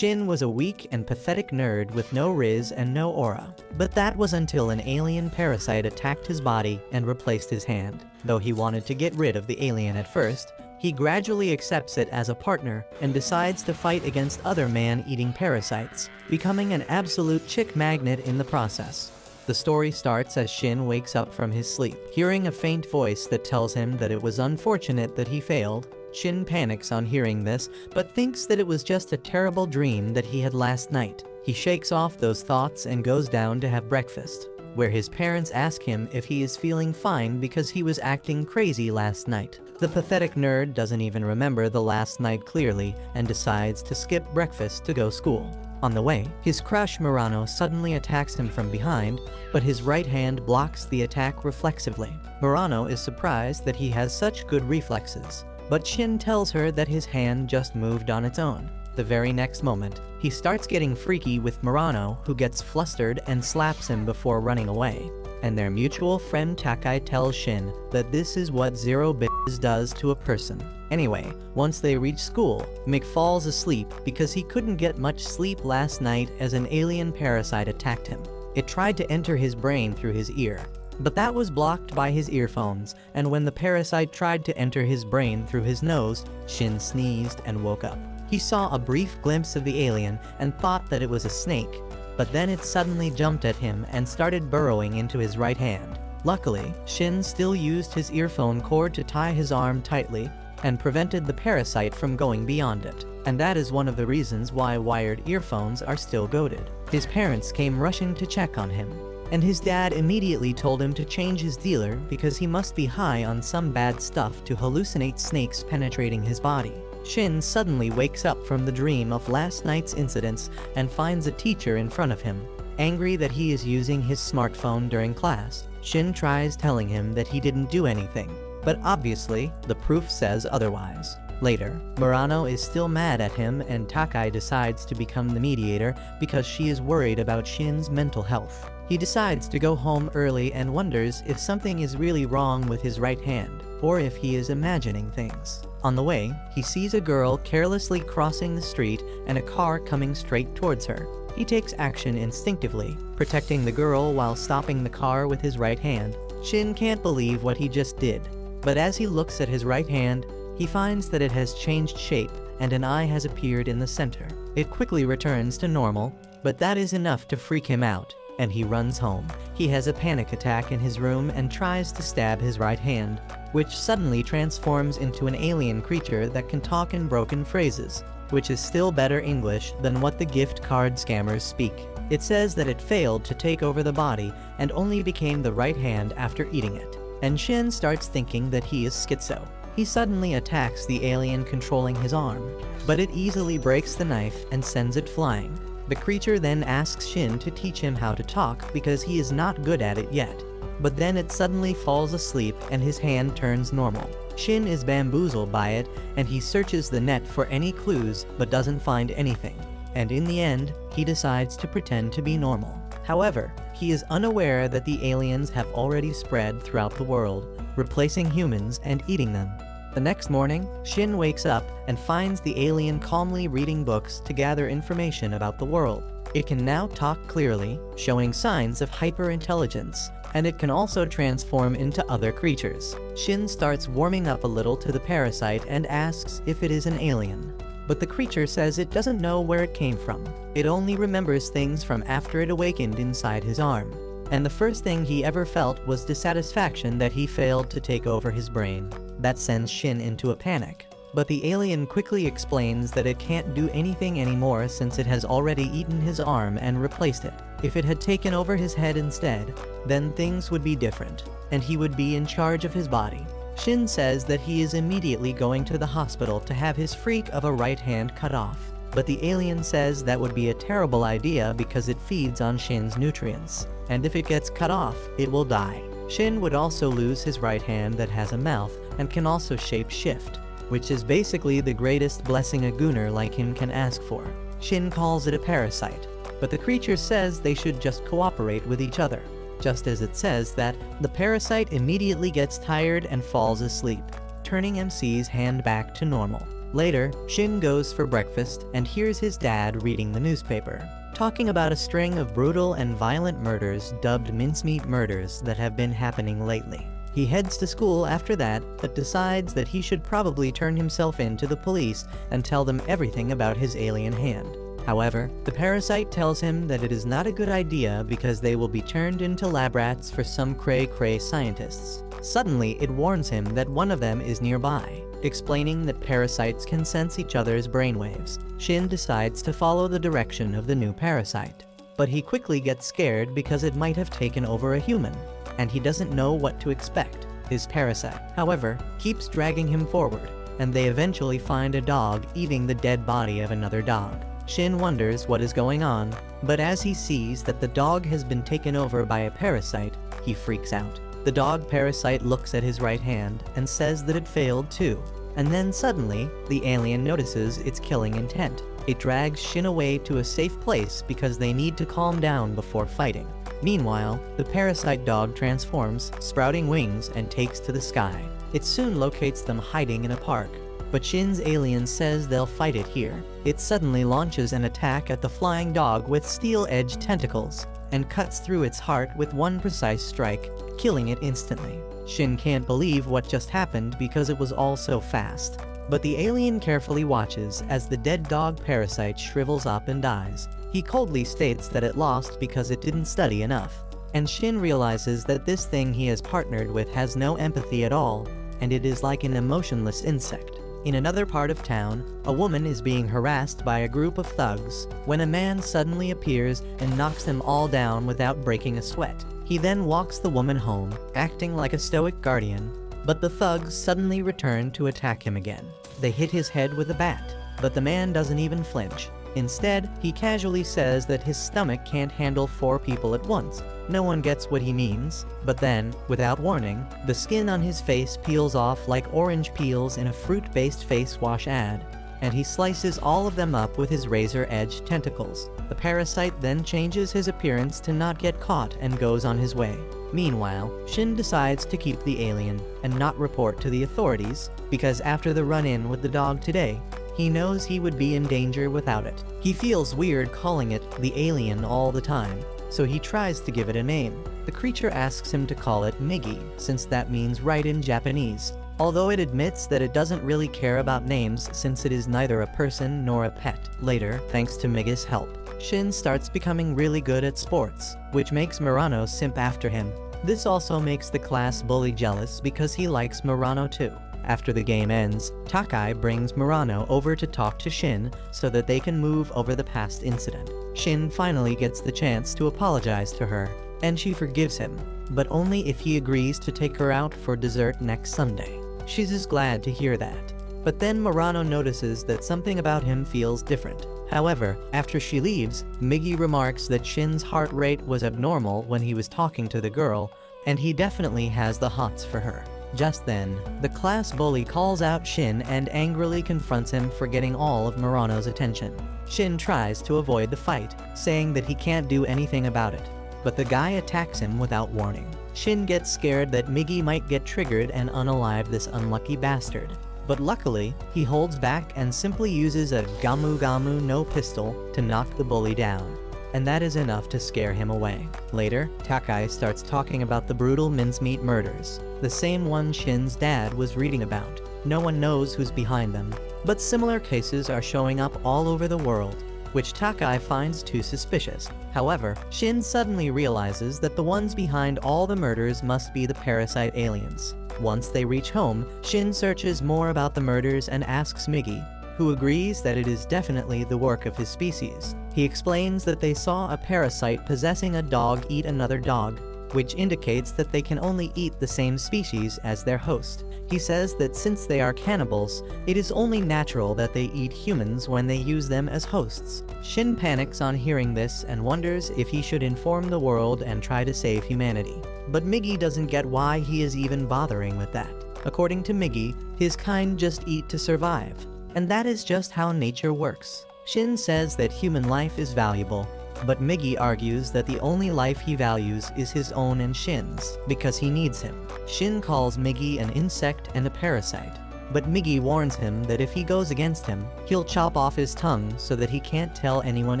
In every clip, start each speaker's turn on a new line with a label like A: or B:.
A: Shin was a weak and pathetic nerd with no riz and no aura. But that was until an alien parasite attacked his body and replaced his hand. Though he wanted to get rid of the alien at first, he gradually accepts it as a partner and decides to fight against other man-eating parasites, becoming an absolute chick magnet in the process. The story starts as Shin wakes up from his sleep, hearing a faint voice that tells him that it was unfortunate that he failed. Shin panics on hearing this, but thinks that it was just a terrible dream that he had last night. He shakes off those thoughts and goes down to have breakfast, where his parents ask him if he is feeling fine because he was acting crazy last night. The pathetic nerd doesn't even remember the last night clearly and decides to skip breakfast to go school. On the way, his crush Murano suddenly attacks him from behind, but his right hand blocks the attack reflexively. Murano is surprised that he has such good reflexes, but Shin tells her that his hand just moved on its own. The very next moment, he starts getting freaky with Murano, who gets flustered and slaps him before running away. And their mutual friend Takai tells Shin that this is what zero biz does to a person. Anyway, once they reach school, Mick falls asleep because he couldn't get much sleep last night as an alien parasite attacked him. It tried to enter his brain through his ear, but that was blocked by his earphones, and when the parasite tried to enter his brain through his nose, Shin sneezed and woke up. He saw a brief glimpse of the alien and thought that it was a snake, but then it suddenly jumped at him and started burrowing into his right hand. Luckily, Shin still used his earphone cord to tie his arm tightly and prevented the parasite from going beyond it. And that is one of the reasons why wired earphones are still goated. His parents came rushing to check on him, and his dad immediately told him to change his dealer because he must be high on some bad stuff to hallucinate snakes penetrating his body. Shin suddenly wakes up from the dream of last night's incidents and finds a teacher in front of him. Angry that he is using his smartphone during class, Shin tries telling him that he didn't do anything, but obviously, the proof says otherwise. Later, Murano is still mad at him and Takai decides to become the mediator because she is worried about Shin's mental health. He decides to go home early and wonders if something is really wrong with his right hand, or if he is imagining things. On the way, he sees a girl carelessly crossing the street and a car coming straight towards her. He takes action instinctively, protecting the girl while stopping the car with his right hand. Shin can't believe what he just did, but as he looks at his right hand, he finds that it has changed shape and an eye has appeared in the center. It quickly returns to normal, but that is enough to freak him out, and he runs home. He has a panic attack in his room and tries to stab his right hand, which suddenly transforms into an alien creature that can talk in broken phrases, which is still better English than what the gift card scammers speak. It says that it failed to take over the body and only became the right hand after eating it. And Shin starts thinking that he is schizo. He suddenly attacks the alien controlling his arm, but it easily breaks the knife and sends it flying. The creature then asks Shin to teach him how to talk because he is not good at it yet. But then it suddenly falls asleep and his hand turns normal. Shin is bamboozled by it and he searches the net for any clues but doesn't find anything. And in the end, he decides to pretend to be normal. However, he is unaware that the aliens have already spread throughout the world, replacing humans and eating them. The next morning, Shin wakes up and finds the alien calmly reading books to gather information about the world. It can now talk clearly, showing signs of hyper-intelligence, and it can also transform into other creatures. Shin starts warming up a little to the parasite and asks if it is an alien. But the creature says it doesn't know where it came from. It only remembers things from after it awakened inside his arm. And the first thing he ever felt was dissatisfaction that he failed to take over his brain. That sends Shin into a panic. But the alien quickly explains that it can't do anything anymore since it has already eaten his arm and replaced it. If it had taken over his head instead, then things would be different, and he would be in charge of his body. Shin says that he is immediately going to the hospital to have his freak of a right hand cut off. But the alien says that would be a terrible idea because it feeds on Shin's nutrients, and if it gets cut off, it will die. Shin would also lose his right hand that has a mouth and can also shape shift, which is basically the greatest blessing a gooner like him can ask for. Shin calls it a parasite, but the creature says they should just cooperate with each other, just as it says that the parasite immediately gets tired and falls asleep, turning MC's hand back to normal. Later, Shin goes for breakfast and hears his dad reading the newspaper, talking about a string of brutal and violent murders dubbed mincemeat murders that have been happening lately. He heads to school after that, but decides that he should probably turn himself in to the police and tell them everything about his alien hand. However, the parasite tells him that it is not a good idea because they will be turned into lab rats for some cray-cray scientists. Suddenly, it warns him that one of them is nearby, explaining that parasites can sense each other's brainwaves. Shin decides to follow the direction of the new parasite, but he quickly gets scared because it might have taken over a human, and he doesn't know what to expect. His parasite, however, keeps dragging him forward, and they eventually find a dog eating the dead body of another dog. Shin wonders what is going on, but as he sees that the dog has been taken over by a parasite, he freaks out. The dog parasite looks at his right hand and says that it failed too. And then suddenly, the alien notices its killing intent. It drags Shin away to a safe place because they need to calm down before fighting. Meanwhile, the parasite dog transforms, sprouting wings, and takes to the sky. It soon locates them hiding in a park, but Shin's alien says they'll fight it here. It suddenly launches an attack at the flying dog with steel-edged tentacles, and cuts through its heart with one precise strike, killing it instantly. Shin can't believe what just happened because it was all so fast. But the alien carefully watches as the dead dog parasite shrivels up and dies. He coldly states that it lost because it didn't study enough. And Shin realizes that this thing he has partnered with has no empathy at all, and it is like an emotionless insect. In another part of town, a woman is being harassed by a group of thugs when a man suddenly appears and knocks them all down without breaking a sweat. He then walks the woman home, acting like a stoic guardian, but the thugs suddenly return to attack him again. They hit his head with a bat, but the man doesn't even flinch. Instead, he casually says that his stomach can't handle 4 people at once. No one gets what he means, but then, without warning, the skin on his face peels off like orange peels in a fruit-based face wash ad, and he slices all of them up with his razor-edged tentacles. The parasite then changes his appearance to not get caught and goes on his way. Meanwhile, Shin decides to keep the alien and not report to the authorities, because after the run-in with the dog today, he knows he would be in danger without it. He feels weird calling it the alien all the time, so he tries to give it a name. The creature asks him to call it Migi, since that means right in Japanese, although it admits that it doesn't really care about names since it is neither a person nor a pet. Later, thanks to Migi's help, Shin starts becoming really good at sports, which makes Murano simp after him. This also makes the class bully jealous because he likes Murano too. After the game ends, Takai brings Murano over to talk to Shin so that they can move over the past incident. Shin finally gets the chance to apologize to her, and she forgives him, but only if he agrees to take her out for dessert next Sunday. She's as glad to hear that. But then Murano notices that something about him feels different. However, after she leaves, Migi remarks that Shin's heart rate was abnormal when he was talking to the girl, and he definitely has the hots for her. Just then, the class bully calls out Shin and angrily confronts him for getting all of Murano's attention. Shin tries to avoid the fight, saying that he can't do anything about it, but the guy attacks him without warning. Shin gets scared that Migi might get triggered and unalive this unlucky bastard, but luckily, he holds back and simply uses a Gamu Gamu no pistol to knock the bully down, and that is enough to scare him away. Later, Takai starts talking about the brutal mincemeat murders, the same one Shin's dad was reading about. No one knows who's behind them, but similar cases are showing up all over the world, which Takai finds too suspicious. However, Shin suddenly realizes that the ones behind all the murders must be the parasite aliens. Once they reach home, Shin searches more about the murders and asks Migi, who agrees that it is definitely the work of his species. He explains that they saw a parasite possessing a dog eat another dog, which indicates that they can only eat the same species as their host. He says that since they are cannibals, it is only natural that they eat humans when they use them as hosts. Shin panics on hearing this and wonders if he should inform the world and try to save humanity. But Migi doesn't get why he is even bothering with that. According to Migi, his kind just eat to survive, and that is just how nature works. Shin says that human life is valuable, but Migi argues that the only life he values is his own and Shin's, because he needs him. Shin calls Migi an insect and a parasite, but Migi warns him that if he goes against him, he'll chop off his tongue so that he can't tell anyone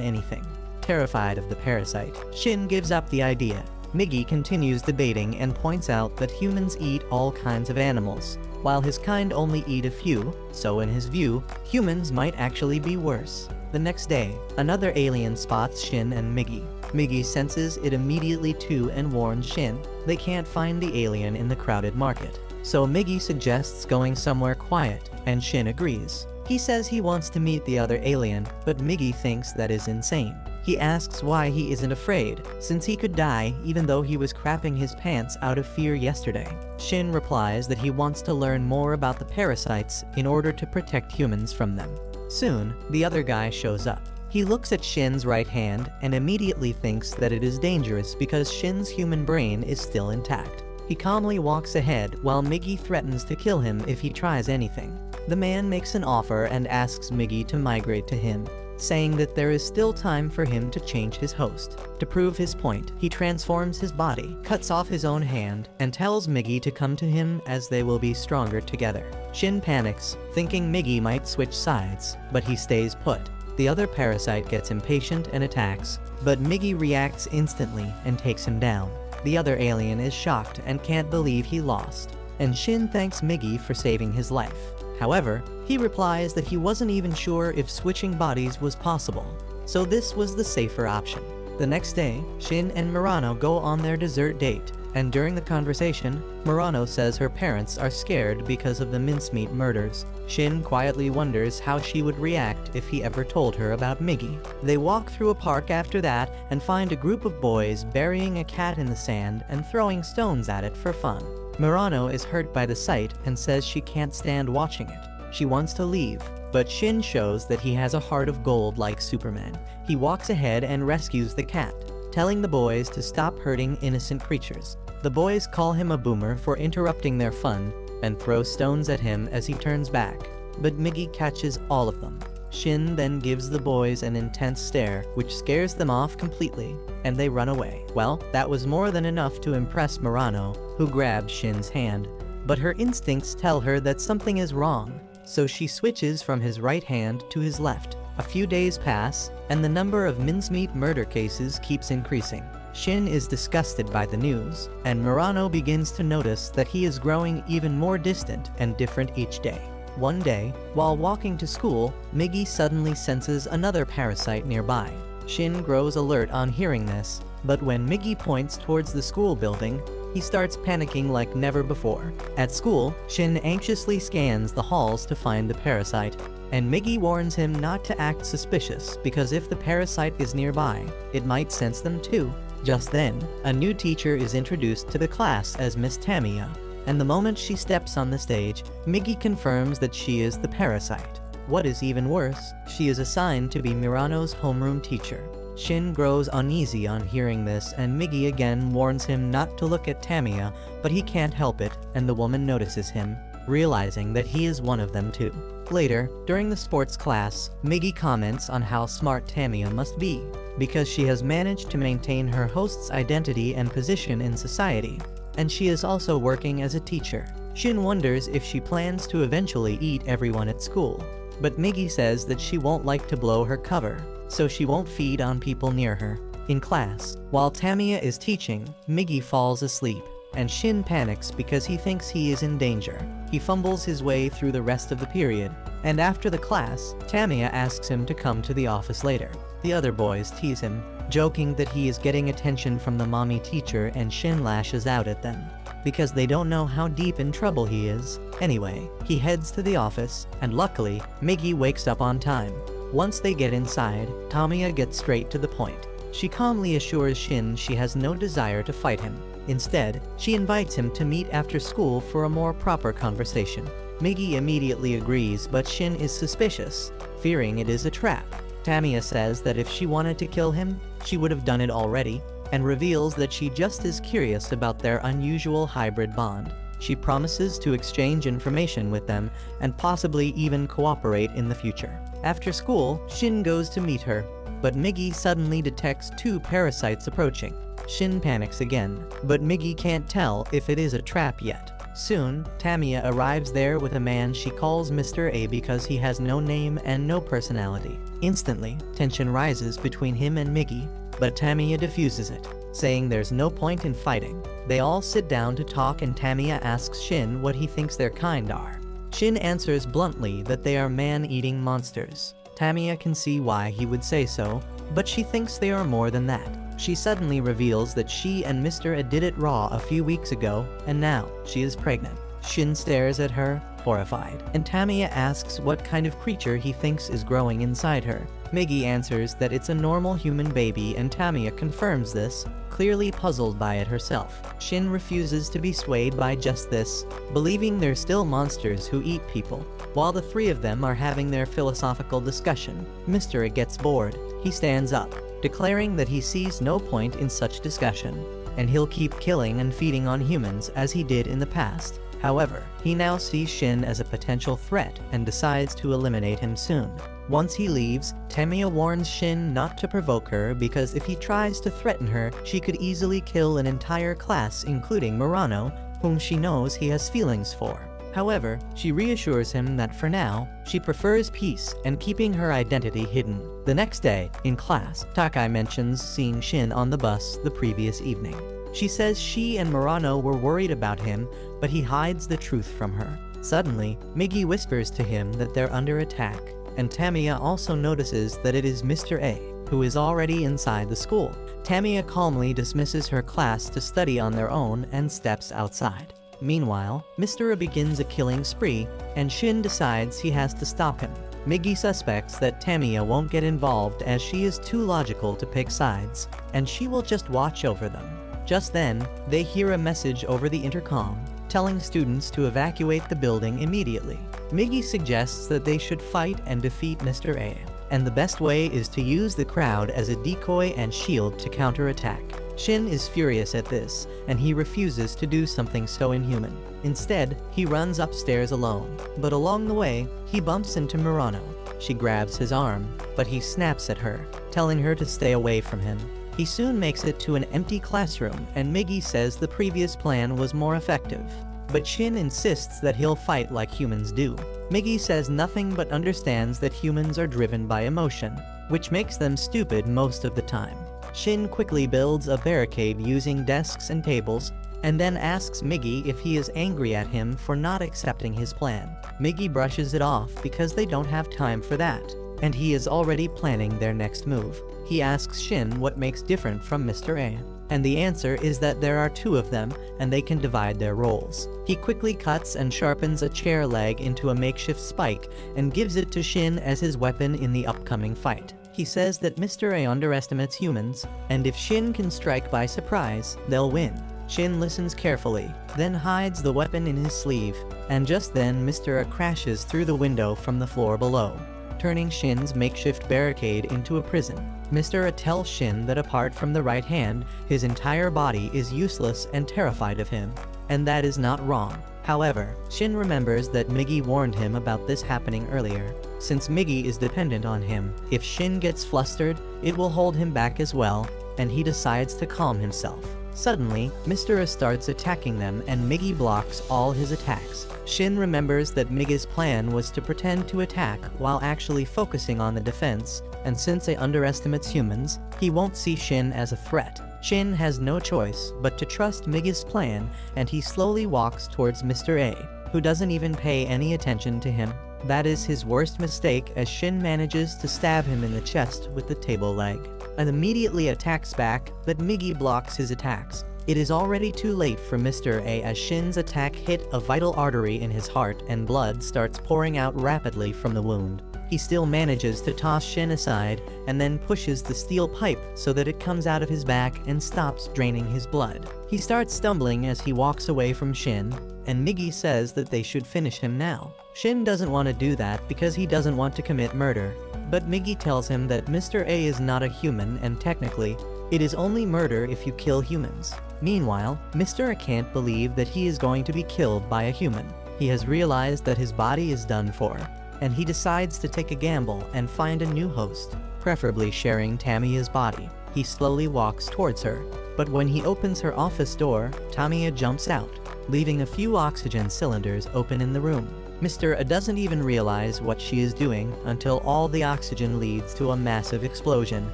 A: anything. Terrified of the parasite, Shin gives up the idea. Migi continues debating and points out that humans eat all kinds of animals, while his kind only eat a few, so in his view, humans might actually be worse. The next day, another alien spots Shin and Migi. Migi senses it immediately too and warns Shin. They can't find the alien in the crowded market. So Migi suggests going somewhere quiet, and Shin agrees. He says he wants to meet the other alien, but Migi thinks that is insane. He asks why he isn't afraid, since he could die even though he was crapping his pants out of fear yesterday. Shin replies that he wants to learn more about the parasites in order to protect humans from them. Soon, the other guy shows up. He looks at Shin's right hand and immediately thinks that it is dangerous because Shin's human brain is still intact. He calmly walks ahead while Migi threatens to kill him if he tries anything. The man makes an offer and asks Migi to migrate to him, saying that there is still time for him to change his host. To prove his point, he transforms his body, cuts off his own hand, and tells Migi to come to him as they will be stronger together. Shin panics, thinking Migi might switch sides, but he stays put. The other parasite gets impatient and attacks, but Migi reacts instantly and takes him down. The other alien is shocked and can't believe he lost, and Shin thanks Migi for saving his life. However, he replies that he wasn't even sure if switching bodies was possible, so this was the safer option. The next day, Shin and Murano go on their dessert date, and during the conversation, Murano says her parents are scared because of the mincemeat murders. Shin quietly wonders how she would react if he ever told her about Migi. They walk through a park after that and find a group of boys burying a cat in the sand and throwing stones at it for fun. Murano is hurt by the sight and says she can't stand watching it. She wants to leave, but Shin shows that he has a heart of gold like Superman. He walks ahead and rescues the cat, telling the boys to stop hurting innocent creatures. The boys call him a boomer for interrupting their fun and throw stones at him as he turns back, but Migi catches all of them. Shin then gives the boys an intense stare, which scares them off completely, and they run away. Well, that was more than enough to impress Murano, who grabs Shin's hand, but her instincts tell her that something is wrong, so she switches from his right hand to his left. A few days pass, and the number of mincemeat murder cases keeps increasing. Shin is disgusted by the news, and Murano begins to notice that he is growing even more distant and different each day. One day, while walking to school, Migi suddenly senses another parasite nearby. Shin grows alert on hearing this, but when Migi points towards the school building, he starts panicking like never before. At school, Shin anxiously scans the halls to find the parasite, and Migi warns him not to act suspicious because if the parasite is nearby, it might sense them too. Just then, a new teacher is introduced to the class as Miss Tamiya, and the moment she steps on the stage, Migi confirms that she is the parasite. What is even worse, she is assigned to be Murano's homeroom teacher. Shin grows uneasy on hearing this, and Migi again warns him not to look at Tamiya, but he can't help it, and the woman notices him, realizing that he is one of them too. Later, during the sports class, Migi comments on how smart Tamiya must be, because she has managed to maintain her host's identity and position in society, and she is also working as a teacher. Shin wonders if she plans to eventually eat everyone at school, but Migi says that she won't like to blow her cover, so she won't feed on people near her. In class, while Tamiya is teaching, Migi falls asleep, and Shin panics because he thinks he is in danger. He fumbles his way through the rest of the period, and after the class, Tamiya asks him to come to the office later. The other boys tease him, joking that he is getting attention from the mommy teacher, and Shin lashes out at them, because they don't know how deep in trouble he is. Anyway, he heads to the office, and luckily, Migi wakes up on time. Once they get inside, Tamiya gets straight to the point. She calmly assures Shin she has no desire to fight him. Instead, she invites him to meet after school for a more proper conversation. Migi immediately agrees, but Shin is suspicious, fearing it is a trap. Tamiya says that if she wanted to kill him, she would have done it already, and reveals that she just is curious about their unusual hybrid bond. She promises to exchange information with them and possibly even cooperate in the future. After school, Shin goes to meet her, but Migi suddenly detects two parasites approaching. Shin panics again, but Migi can't tell if it is a trap yet. Soon, Tamiya arrives there with a man she calls Mr. A because he has no name and no personality. Instantly, tension rises between him and Migi, but Tamiya diffuses it, saying there's no point in fighting. They all sit down to talk and Tamiya asks Shin what he thinks their kind are. Shin answers bluntly that they are man-eating monsters. Tamiya can see why he would say so, but she thinks they are more than that. She suddenly reveals that she and Mr. A did it raw a few weeks ago, and now she is pregnant. Shin stares at her, horrified, and Tamiya asks what kind of creature he thinks is growing inside her. Migi answers that it's a normal human baby and Tamiya confirms this, clearly puzzled by it herself. Shin refuses to be swayed by just this, believing they're still monsters who eat people. While the three of them are having their philosophical discussion, Mr. A gets bored. He stands up, declaring that he sees no point in such discussion, and he'll keep killing and feeding on humans as he did in the past. However, he now sees Shin as a potential threat and decides to eliminate him soon. Once he leaves, Tamiya warns Shin not to provoke her because if he tries to threaten her, she could easily kill an entire class including Murano, whom she knows he has feelings for. However, she reassures him that for now, she prefers peace and keeping her identity hidden. The next day, in class, Takai mentions seeing Shin on the bus the previous evening. She says she and Murano were worried about him, but he hides the truth from her. Suddenly, Migi whispers to him that they're under attack, and Tamiya also notices that it is Mr. A, who is already inside the school. Tamiya calmly dismisses her class to study on their own and steps outside. Meanwhile, Mr. A begins a killing spree, and Shin decides he has to stop him. Migi suspects that Tamiya won't get involved as she is too logical to pick sides, and she will just watch over them. Just then, they hear a message over the intercom, telling students to evacuate the building immediately. Migi suggests that they should fight and defeat Mr. A, and the best way is to use the crowd as a decoy and shield to counterattack. Shin is furious at this, and he refuses to do something so inhuman. Instead, he runs upstairs alone, but along the way, he bumps into Murano. She grabs his arm, but he snaps at her, telling her to stay away from him. He soon makes it to an empty classroom, and Migi says the previous plan was more effective. But Shin insists that he'll fight like humans do. Migi says nothing but understands that humans are driven by emotion, which makes them stupid most of the time. Shin quickly builds a barricade using desks and tables, and then asks Migi if he is angry at him for not accepting his plan. Migi brushes it off because they don't have time for that, and he is already planning their next move. He asks Shin what makes different from Mr. A, and the answer is that there are two of them and they can divide their roles. He quickly cuts and sharpens a chair leg into a makeshift spike and gives it to Shin as his weapon in the upcoming fight. He says that Mr. A underestimates humans, and if Shin can strike by surprise, they'll win. Shin listens carefully, then hides the weapon in his sleeve, and just then Mr. A crashes through the window from the floor below, turning Shin's makeshift barricade into a prison. Mr. A tells Shin that apart from the right hand, his entire body is useless and terrified of him, and that is not wrong. However, Shin remembers that Migi warned him about this happening earlier. Since Migi is dependent on him, if Shin gets flustered, it will hold him back as well, and he decides to calm himself. Suddenly, Mr. A starts attacking them and Migi blocks all his attacks. Shin remembers that Migi's plan was to pretend to attack while actually focusing on the defense, and since he underestimates humans, he won't see Shin as a threat. Shin has no choice but to trust Migi's plan, and he slowly walks towards Mr. A, who doesn't even pay any attention to him. That is his worst mistake as Shin manages to stab him in the chest with the table leg, and immediately attacks back, but Migi blocks his attacks. It is already too late for Mr. A as Shin's attack hit a vital artery in his heart and blood starts pouring out rapidly from the wound. He still manages to toss Shin aside and then pushes the steel pipe so that it comes out of his back and stops draining his blood. He starts stumbling as he walks away from Shin, and Migi says that they should finish him now. Shin doesn't want to do that because he doesn't want to commit murder, but Migi tells him that Mr. A is not a human and technically, it is only murder if you kill humans. Meanwhile, Mr. A can't believe that he is going to be killed by a human. He has realized that his body is done for, and he decides to take a gamble and find a new host, preferably sharing Tamiya's body. He slowly walks towards her, but when he opens her office door, Tamiya jumps out. leaving a few oxygen cylinders open in the room. Mr. A doesn't even realize what she is doing until all the oxygen leads to a massive explosion,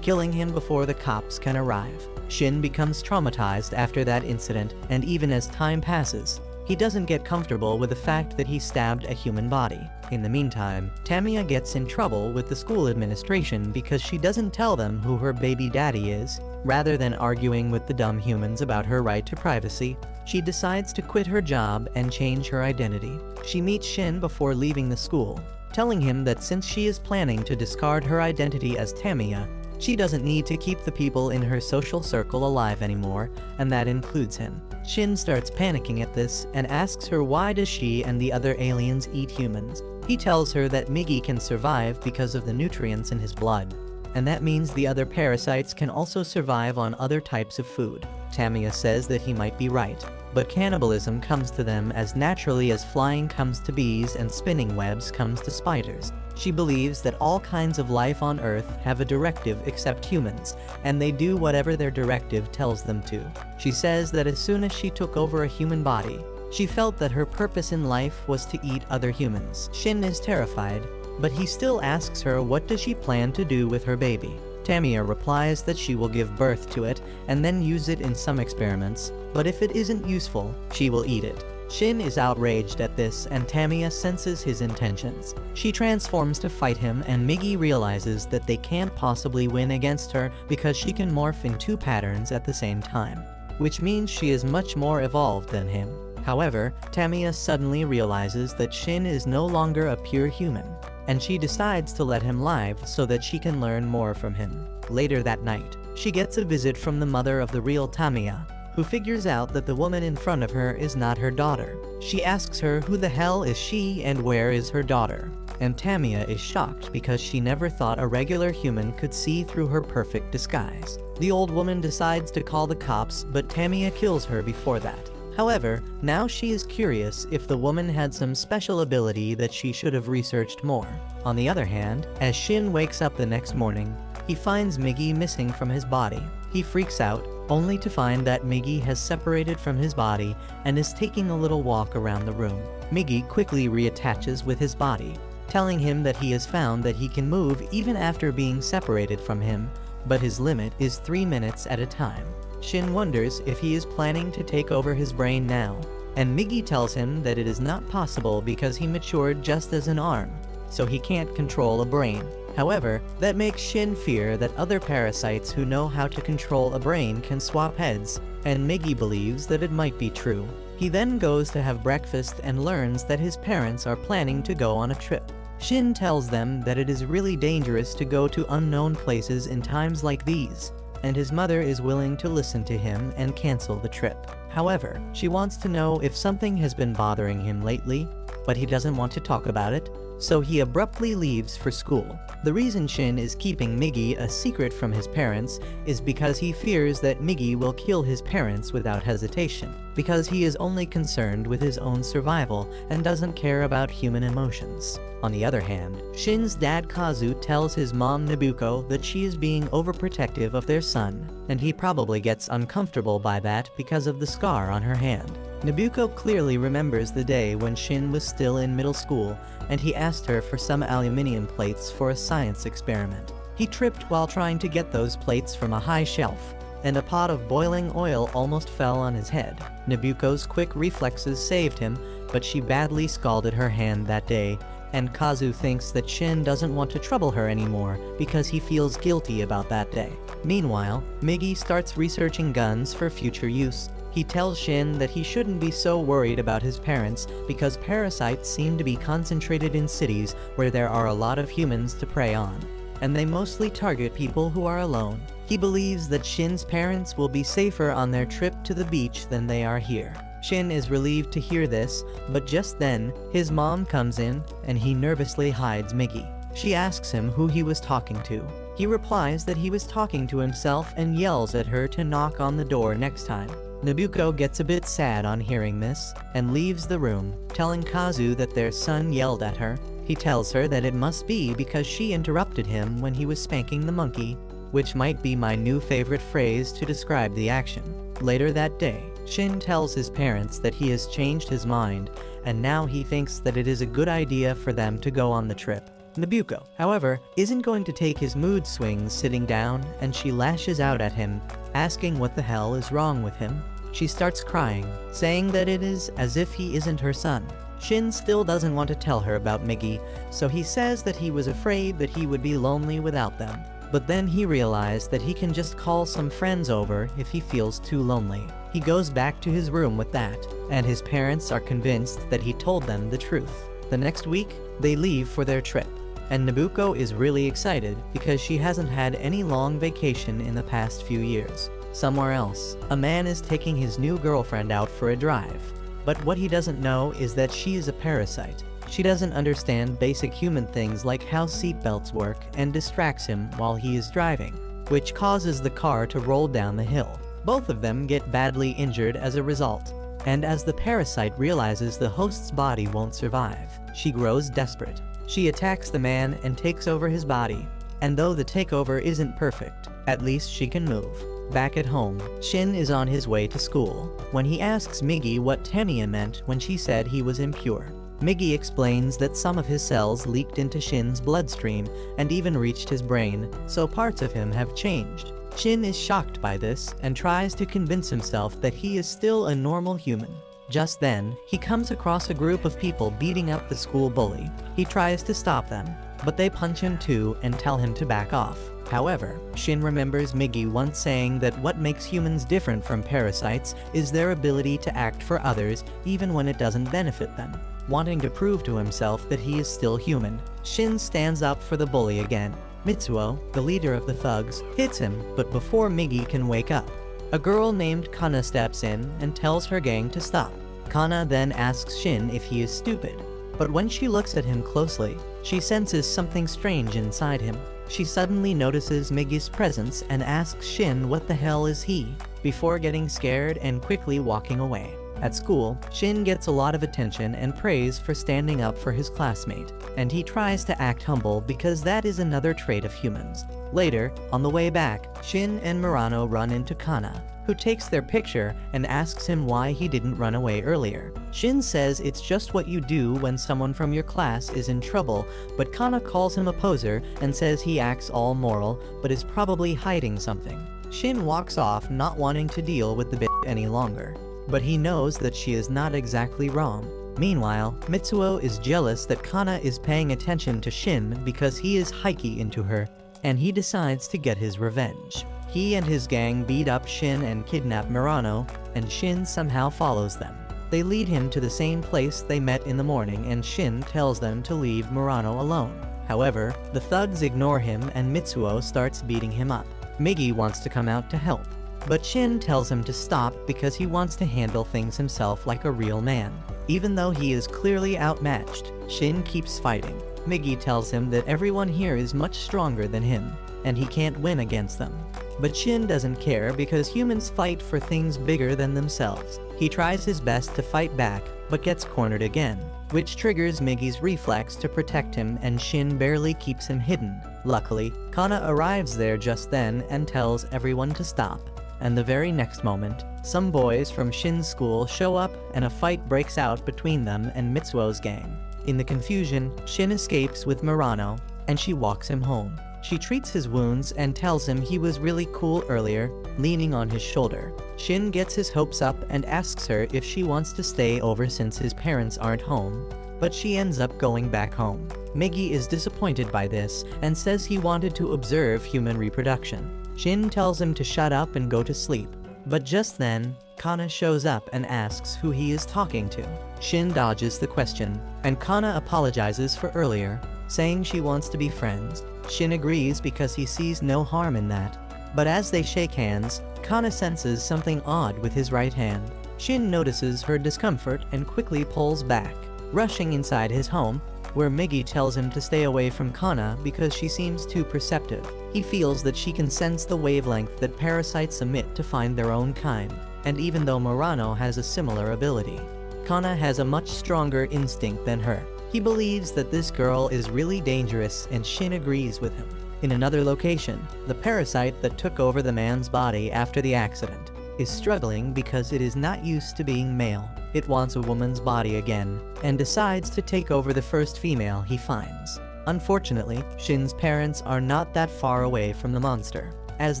A: killing him before the cops can arrive. Shin becomes traumatized after that incident, and even as time passes, he doesn't get comfortable with the fact that he stabbed a human body. In the meantime, Tamiya gets in trouble with the school administration because she doesn't tell them who her baby daddy is. Rather than arguing with the dumb humans about her right to privacy, she decides to quit her job and change her identity. She meets Shin before leaving the school, telling him that since she is planning to discard her identity as Tamiya, she doesn't need to keep the people in her social circle alive anymore, and that includes him. Shin starts panicking at this and asks her why does she and the other aliens eat humans. He tells her that Migi can survive because of the nutrients in his blood, and that means the other parasites can also survive on other types of food. Tamiya says that he might be right, but cannibalism comes to them as naturally as flying comes to bees and spinning webs comes to spiders. She believes that all kinds of life on Earth have a directive except humans, and they do whatever their directive tells them to. She says that as soon as she took over a human body, she felt that her purpose in life was to eat other humans. Shin is terrified, but he still asks her what does she plan to do with her baby. Tamiya replies that she will give birth to it and then use it in some experiments, but if it isn't useful, she will eat it. Shin is outraged at this, and Tamiya senses his intentions. She transforms to fight him, and Migi realizes that they can't possibly win against her because she can morph in 2 patterns at the same time, which means she is much more evolved than him. However, Tamiya suddenly realizes that Shin is no longer a pure human, and she decides to let him live so that she can learn more from him. Later that night, she gets a visit from the mother of the real Tamiya, who figures out that the woman in front of her is not her daughter. She asks her who the hell is she and where is her daughter, and Tamiya is shocked because she never thought a regular human could see through her perfect disguise. The old woman decides to call the cops, but Tamiya kills her before that. However, now she is curious if the woman had some special ability that she should have researched more. On the other hand, as Shin wakes up the next morning, he finds Migi missing from his body. He freaks out, only to find that Migi has separated from his body and is taking a little walk around the room. Migi quickly reattaches with his body, telling him that he has found that he can move even after being separated from him, but his limit is 3 minutes at a time. Shin wonders if he is planning to take over his brain now, and Migi tells him that it is not possible because he matured just as an arm, so he can't control a brain. However, that makes Shin fear that other parasites who know how to control a brain can swap heads, and Migi believes that it might be true. He then goes to have breakfast and learns that his parents are planning to go on a trip. Shin tells them that it is really dangerous to go to unknown places in times like these, and his mother is willing to listen to him and cancel the trip. However, she wants to know if something has been bothering him lately, but he doesn't want to talk about it, so he abruptly leaves for school. The reason Shin is keeping Migi a secret from his parents is because he fears that Migi will kill his parents without hesitation, because he is only concerned with his own survival and doesn't care about human emotions. On the other hand, Shin's dad Kazu tells his mom Nabuko that she is being overprotective of their son, and he probably gets uncomfortable by that because of the scar on her hand. Nabuko clearly remembers the day when Shin was still in middle school, and he asked her for some aluminum plates for a science experiment. He tripped while trying to get those plates from a high shelf, and a pot of boiling oil almost fell on his head. Nabuko's quick reflexes saved him, but she badly scalded her hand that day, and Kazu thinks that Shin doesn't want to trouble her anymore because he feels guilty about that day. Meanwhile, Migi starts researching guns for future use. He tells Shin that he shouldn't be so worried about his parents because parasites seem to be concentrated in cities where there are a lot of humans to prey on, and they mostly target people who are alone. He believes that Shin's parents will be safer on their trip to the beach than they are here. Shin is relieved to hear this, but just then, his mom comes in, and he nervously hides Migi. She asks him who he was talking to. He replies that he was talking to himself and yells at her to knock on the door next time. Nabuko gets a bit sad on hearing this, and leaves the room, telling Kazu that their son yelled at her. He tells her that it must be because she interrupted him when he was spanking the monkey, which might be my new favorite phrase to describe the action. Later that day, Shin tells his parents that he has changed his mind, and now he thinks that it is a good idea for them to go on the trip. Nobuko, however, isn't going to take his mood swings sitting down, and she lashes out at him, asking what the hell is wrong with him. She starts crying, saying that it is as if he isn't her son. Shin still doesn't want to tell her about Migi, so he says that he was afraid that he would be lonely without them. But then he realized that he can just call some friends over if he feels too lonely. He goes back to his room with that, and his parents are convinced that he told them the truth. The next week, they leave for their trip, and Nobuko is really excited because she hasn't had any long vacation in the past few years. Somewhere else, a man is taking his new girlfriend out for a drive. But what he doesn't know is that she is a parasite. She doesn't understand basic human things like how seatbelts work and distracts him while he is driving, which causes the car to roll down the hill. Both of them get badly injured as a result. And as the parasite realizes the host's body won't survive, she grows desperate. She attacks the man and takes over his body. And though the takeover isn't perfect, at least she can move. Back at home, Shin is on his way to school when he asks Migi what Tamiya meant when she said he was impure. Migi explains that some of his cells leaked into Shin's bloodstream and even reached his brain, so parts of him have changed. Shin is shocked by this and tries to convince himself that he is still a normal human. Just then, he comes across a group of people beating up the school bully. He tries to stop them, but they punch him too and tell him to back off. However, Shin remembers Migi once saying that what makes humans different from parasites is their ability to act for others even when it doesn't benefit them. Wanting to prove to himself that he is still human, Shin stands up for the bully again. Mitsuo, the leader of the thugs, hits him, but before Migi can wake up, a girl named Kana steps in and tells her gang to stop. Kana then asks Shin if he is stupid, but when she looks at him closely, she senses something strange inside him. She suddenly notices Migi's presence and asks Shin what the hell is he, before getting scared and quickly walking away. At school, Shin gets a lot of attention and praise for standing up for his classmate, and he tries to act humble because that is another trait of humans. Later, on the way back, Shin and Murano run into Kana, who takes their picture and asks him why he didn't run away earlier. Shin says it's just what you do when someone from your class is in trouble, but Kana calls him a poser and says he acts all moral, but is probably hiding something. Shin walks off, not wanting to deal with the bitch any longer. But he knows that she is not exactly wrong. Meanwhile, Mitsuo is jealous that Kana is paying attention to Shin because he is hikey into her, and he decides to get his revenge. He and his gang beat up Shin and kidnap Murano, and Shin somehow follows them. They lead him to the same place they met in the morning, and Shin tells them to leave Murano alone. However, the thugs ignore him and Mitsuo starts beating him up. Migi wants to come out to help, but Shin tells him to stop because he wants to handle things himself like a real man. Even though he is clearly outmatched, Shin keeps fighting. Migi tells him that everyone here is much stronger than him, and he can't win against them. But Shin doesn't care because humans fight for things bigger than themselves. He tries his best to fight back, but gets cornered again, which triggers Migi's reflex to protect him, and Shin barely keeps him hidden. Luckily, Kana arrives there just then and tells everyone to stop. And the very next moment, some boys from Shin's school show up and a fight breaks out between them and Mitsuo's gang. In the confusion, Shin escapes with Murano, and she walks him home. She treats his wounds and tells him he was really cool earlier, leaning on his shoulder. Shin gets his hopes up and asks her if she wants to stay over since his parents aren't home, but she ends up going back home. Migi is disappointed by this and says he wanted to observe human reproduction. Shin tells him to shut up and go to sleep, but just then, Kana shows up and asks who he is talking to. Shin dodges the question, and Kana apologizes for earlier, saying she wants to be friends. Shin agrees because he sees no harm in that, but as they shake hands, Kana senses something odd with his right hand. Shin notices her discomfort and quickly pulls back, rushing inside his home, where Migi tells him to stay away from Kana because she seems too perceptive. He feels that she can sense the wavelength that parasites emit to find their own kind, and even though Murano has a similar ability, Kana has a much stronger instinct than her. He believes that this girl is really dangerous, and Shin agrees with him. In another location, the parasite that took over the man's body after the accident is struggling because it is not used to being male. It wants a woman's body again, and decides to take over the first female he finds. Unfortunately, Shin's parents are not that far away from the monster. As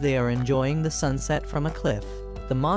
A: they are enjoying the sunset from a cliff, the monster